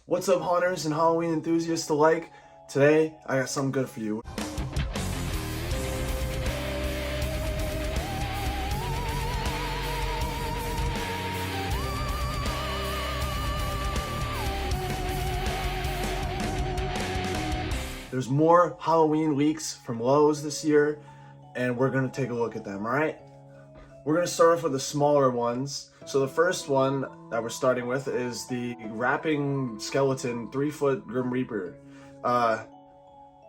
What's up, haunters and Halloween enthusiasts alike? Today, I got something good for you. There's more Halloween leaks from Lowe's this year, and we're gonna take a look at them, alright? We're gonna start off with the smaller ones. So the first one that we're starting with is the Rapping Skeleton 3-foot Grim Reaper.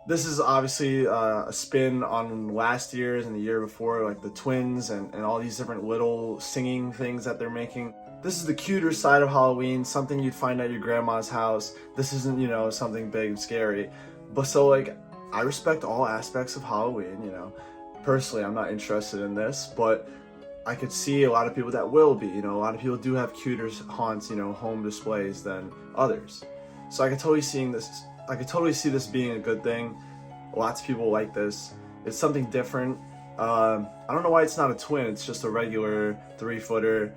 This is obviously a spin on last year's and the year before, like the twins and all these different little singing things that they're making. This is the cuter side of Halloween, something you'd find at your grandma's house. This isn't, something big and scary. But so, like, I respect all aspects of Halloween, Personally, I'm not interested in this, but I could see a lot of people that will be, a lot of people do have cuter haunts, home displays than others. So I could totally see this being a good thing. Lots of people like this. It's something different. I don't know why it's not a twin, it's just a regular 3-footer.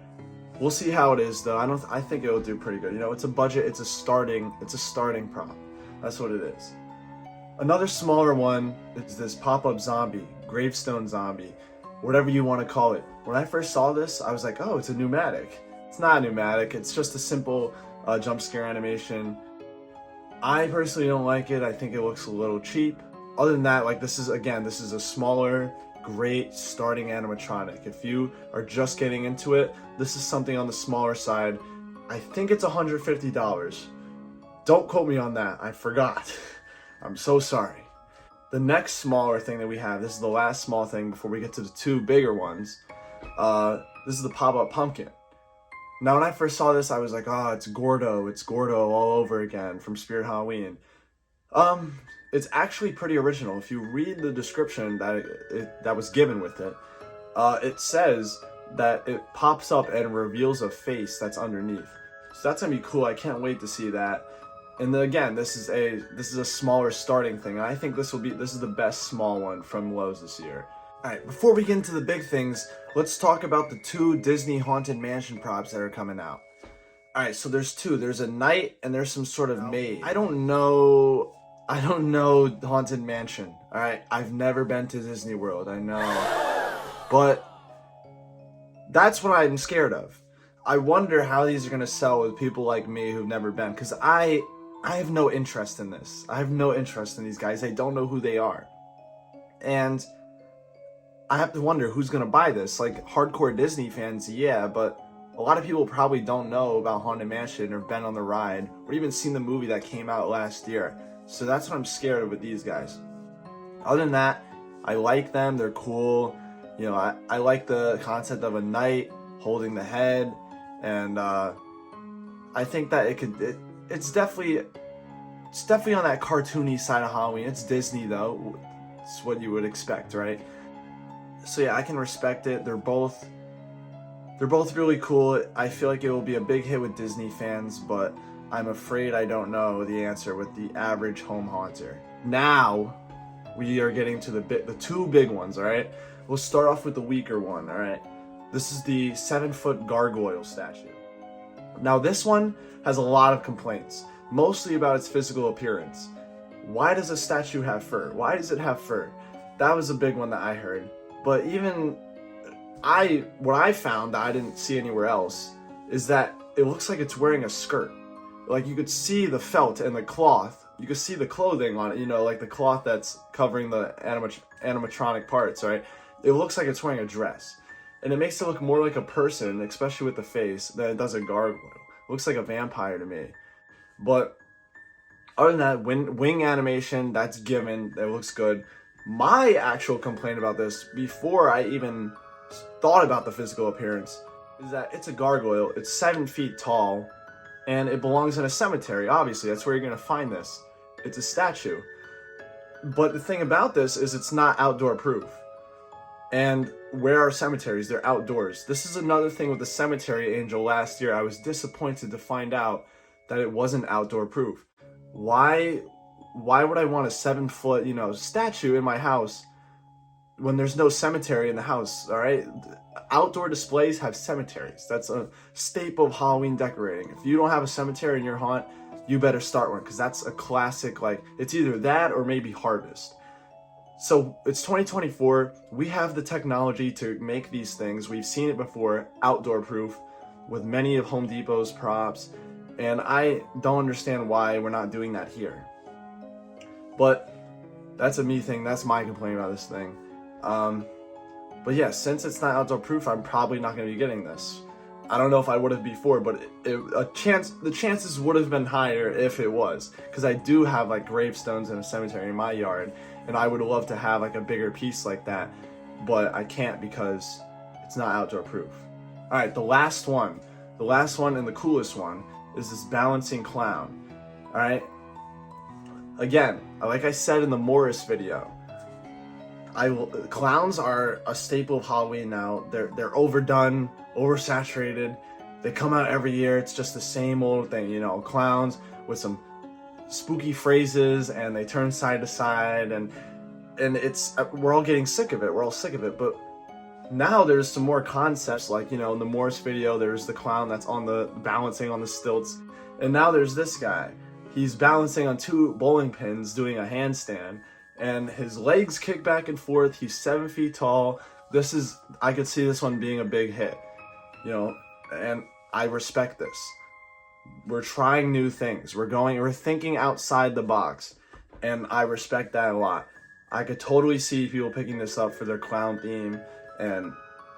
We'll see how it is though. I think it'll do pretty good. It's a budget, it's a starting prop. That's what it is. Another smaller one is this pop-up zombie, gravestone zombie, whatever you want to call it. When I first saw this, I was like, oh, it's a pneumatic. It's not a pneumatic, it's just a simple jump scare animation. I personally don't like it. I think it looks a little cheap. Other than that, this is a smaller, great starting animatronic. If you are just getting into it, this is something on the smaller side. I think it's $150. Don't quote me on that, I forgot. I'm so sorry. The next smaller thing that we have, this is the last small thing before we get to the two bigger ones. This is the pop-up pumpkin. Now, when I first saw this, I was like, oh, it's Gordo all over again from Spirit Halloween. It's actually pretty original. If you read the description that was given with it, it says that it pops up and reveals a face that's underneath. So that's gonna be cool. I can't wait to see that. And then again, this is a smaller starting thing. And I think this is the best small one from Lowe's this year. Alright, before we get into the big things, let's talk about the two Disney Haunted Mansion props that are coming out. Alright, so there's two. There's a knight and there's some sort of maid. I don't know Haunted Mansion. Alright, I've never been to Disney World, I know. But that's what I'm scared of. I wonder how these are going to sell with people like me who've never been, because I have no interest in this. I have no interest in these guys. I don't know who they are. And I have to wonder who's going to buy this. Like, hardcore Disney fans, yeah, but a lot of people probably don't know about Haunted Mansion or been on the ride or even seen the movie that came out last year. So that's what I'm scared of with these guys. Other than that, I like them. They're cool. I like the concept of a knight holding the head, and I think that it's definitely on that cartoony side of Halloween. It's Disney though. It's what you would expect, right? So yeah, I can respect it. They're both really cool. I feel like it will be a big hit with Disney fans, but I'm afraid I don't know the answer with the average home haunter. Now, we are getting to the two big ones, all right? We'll start off with the weaker one, all right? This is the 7-foot gargoyle statue. Now, this one has a lot of complaints, mostly about its physical appearance. Why does a statue have fur? Why does it have fur? That was a big one that I heard. But what I found that I didn't see anywhere else is that it looks like it's wearing a skirt. Like, you could see the felt and the cloth. You could see the clothing on it, like the cloth that's covering the animatronic parts, right? It looks like it's wearing a dress. And it makes it look more like a person, especially with the face, than it does a gargoyle. It looks like a vampire to me. But other than that, wing animation, that's given. It looks good. My actual complaint about this, before I even thought about the physical appearance, is that it's a gargoyle. It's 7 feet tall, and it belongs in a cemetery. Obviously, that's where you're going to find this. It's a statue. But the thing about this is it's not outdoor proof. And where are cemeteries? They're outdoors. This is another thing with the cemetery angel last year. I was disappointed to find out that it wasn't outdoor proof. Why would I want a 7-foot, statue in my house when there's no cemetery in the house, all right? Outdoor displays have cemeteries. That's a staple of Halloween decorating. If you don't have a cemetery in your haunt, you better start one, because that's a classic. Like, it's either that or maybe Harvest. So it's 2024. We have the technology to make these things. We've seen it before, outdoor proof, with many of Home Depot's props. And I don't understand why we're not doing that here. But that's a me thing. That's my complaint about this thing. But yeah, since it's not outdoor proof, I'm probably not going to be getting this. I don't know if I would have before, but the chances would have been higher if it was, because I do have like gravestones in a cemetery in my yard, and I would love to have like a bigger piece like that, but I can't because it's not outdoor proof. All right, the last one and the coolest one is this balancing clown. All right, again, like I said in the Morris video, clowns are a staple of Halloween now. They're overdone, oversaturated. They come out every year. It's just the same old thing, you know, clowns with some spooky phrases, and they turn side to side, and we're all getting sick of it. We're all sick of it. But now there's some more concepts, like, you know, in the Morris video, there's the clown that's balancing on the stilts, and now there's this guy. He's balancing on 2 bowling pins doing a handstand, and his legs kick back and forth. He's 7 feet tall. I could see this one being a big hit, you know, and I respect this. We're trying new things. We're thinking outside the box, and I respect that a lot. I could totally see people picking this up for their clown theme, and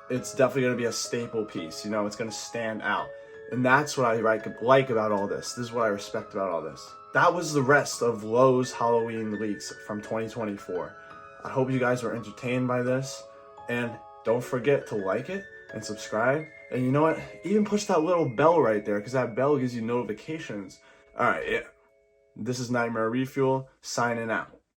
it's definitely going to be a staple piece, you know, it's going to stand out. And that's what I like about all this. This is what I respect about all this. That was the rest of Lowe's Halloween leaks from 2024. I hope you guys were entertained by this, and don't forget to like it and subscribe. And you know what? Even push that little bell right there, because that bell gives you notifications. All right, yeah. This is Nightmare Refuel, signing out.